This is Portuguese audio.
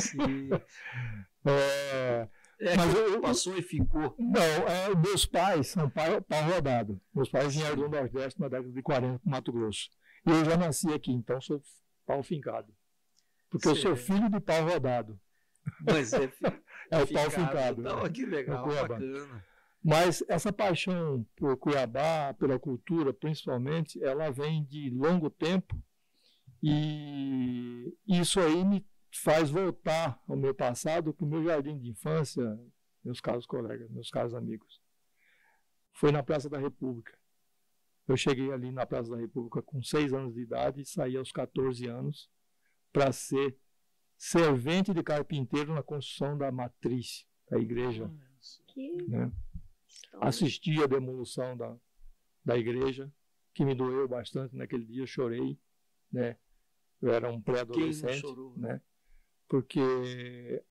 Sim. É, É, mas passou e ficou. não, meus pais são pau rodado. Meus pais vieram do Nordeste na década de 40, para Mato Grosso. E eu já nasci aqui, então sou pau fincado. Porque eu sou filho de pau rodado. Mas é É o pau fincado. Então, que legal, Cuiabá. bacana. Mas essa paixão por Cuiabá, pela cultura, principalmente, ela vem de longo tempo. E isso aí me faz voltar ao meu passado, que o meu jardim de infância, meus caros colegas, meus caros amigos, foi na Praça da República. Eu cheguei ali na Praça da República com 6 anos de idade e saí aos 14 anos para ser servente de carpinteiro na construção da matriz da igreja. Né? Assisti a demolição da igreja, que me doeu bastante naquele dia, chorei, né? Eu era um pré-adolescente, né? Porque